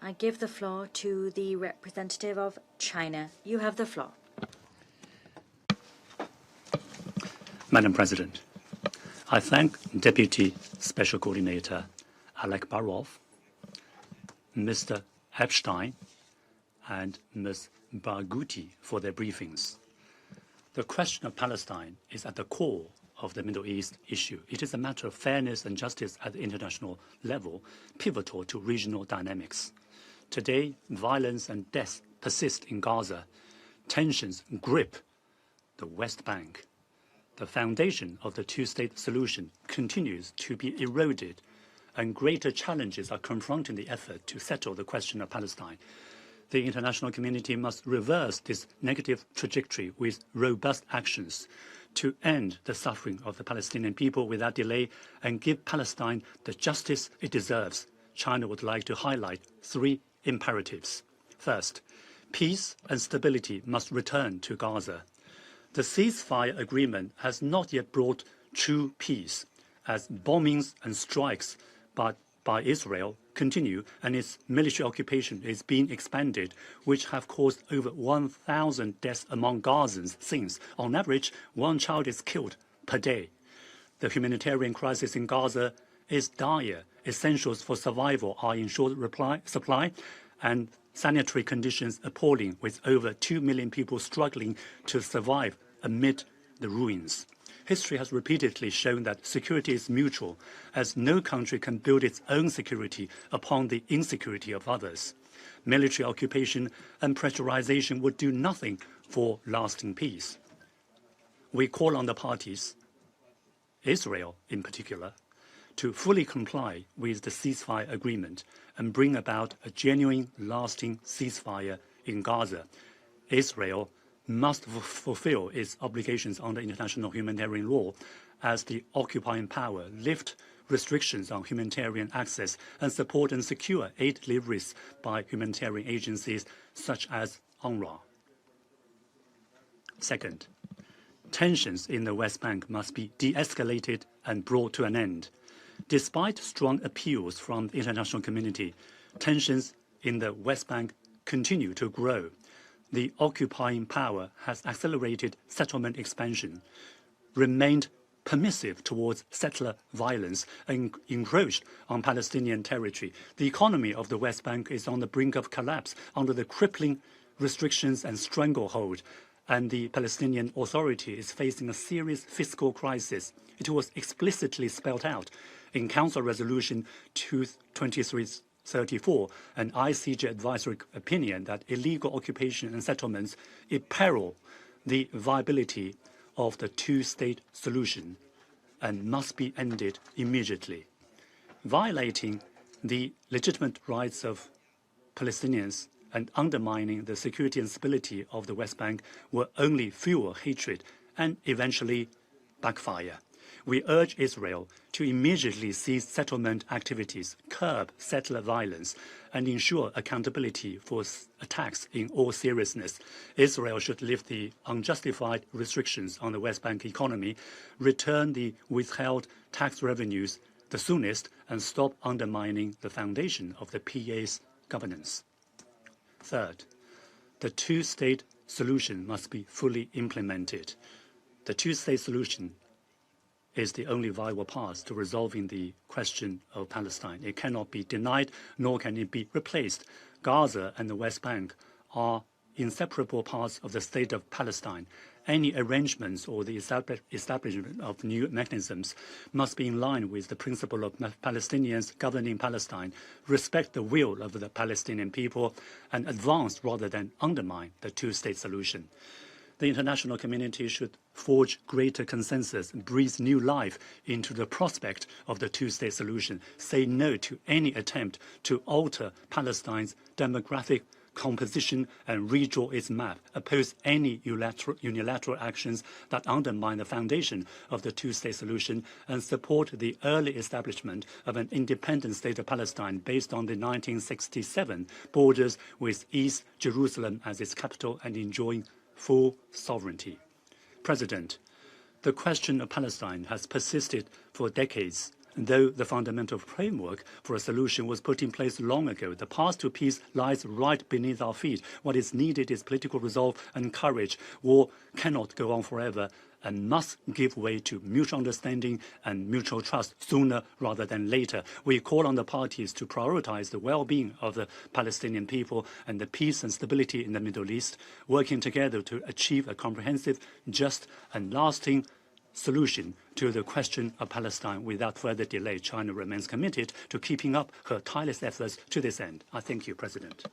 I give the floor to the representative of China. You have the floor. Madam President, I thank Deputy Special Coordinator Alek Barov, Mr. Epstein, and Ms. Barghouti for their briefings. The question of Palestine is at the core of the Middle East issue. It is a matter of fairness and justice at the international level, pivotal to regional dynamics. Today, violence and death persist in Gaza. Tensions grip the West Bank. The foundation of the two-state solution continues to be eroded, and greater challenges are confronting the effort to settle the question of Palestine. The international community must reverse this negative trajectory with robust actions to end the suffering of the Palestinian people without delay and give Palestine the justice it deserves. China would like to highlight three imperatives. First, peace and stability must return to Gaza. The ceasefire agreement has not yet brought true peace, as bombings and strikes by Israel continue and its military occupation is being expanded, which have caused over 1,000 deaths among Gazans since, on average, one child is killed per day. The humanitarian crisis in Gaza is dire. Essentials for survival are in short supply, and sanitary conditions appalling, with over 2 million people struggling to survive amid the ruins. History has repeatedly shown that security is mutual, as no country can build its own security upon the insecurity of others. Military occupation and pressurization would do nothing for lasting peace. We call on the parties, Israel in particular, to fully comply with the ceasefire agreement and bring about a genuine, lasting ceasefire in Gaza. Israel must fulfill its obligations under international humanitarian law as the occupying power, lift restrictions on humanitarian access, and support and secure aid deliveries by humanitarian agencies such as UNRWA. Second, tensions in the West Bank must be de-escalated and brought to an end. Despite strong appeals from the international community, tensions in the West Bank continue to grow. The occupying power has accelerated settlement expansion, remained permissive towards settler violence, and encroached on Palestinian territory. The economy of the West Bank is on the brink of collapse under the crippling restrictions and stranglehold, and the Palestinian Authority is facing a serious fiscal crisis. It was explicitly spelled out in Council Resolution 2334, an ICJ advisory opinion that illegal occupation and settlements imperil the viability of the two-state solution and must be ended immediately. Violating the legitimate rights of Palestinians and undermining the security and stability of the West Bank will only fuel hatred and eventually backfire. We urge Israel to immediately cease settlement activities, curb settler violence, and ensure accountability for attacks in all seriousness. Israel should lift the unjustified restrictions on the West Bank economy, return the withheld tax revenues the soonest, and stop undermining the foundation of the PA's governance. Third, the two-state solution must be fully implemented. The two-state solution is the only viable path to resolving the question of Palestine. It cannot be denied, nor can it be replaced. Gaza and the West Bank are inseparable parts of the state of Palestine. Any arrangements or the establishment of new mechanisms must be in line with the principle of Palestinians governing Palestine, respect the will of the Palestinian people, and advance rather than undermine the two-state solution. The international community should forge greater consensus, breathe new life into the prospect of the two-state solution, say no to any attempt to alter Palestine's demographic composition and redraw its map, oppose any unilateral actions that undermine the foundation of the two-state solution, and support the early establishment of an independent state of Palestine based on the 1967 borders with East Jerusalem as its capital and enjoying full sovereignty. President, the question of Palestine has persisted for decades Though the fundamental framework for a solution was put in place long ago, the path to peace lies right beneath our feet. What is needed is political resolve and courage. War cannot go on forever and must give way to mutual understanding and mutual trust sooner rather than later. We call on the parties to prioritize the well-being of the Palestinian people and the peace and stability in the Middle East, working together to achieve a comprehensive, just and lasting solution to the question of Palestine. Without further delay, China remains committed to keeping up her tireless efforts to this end. I thank you, President.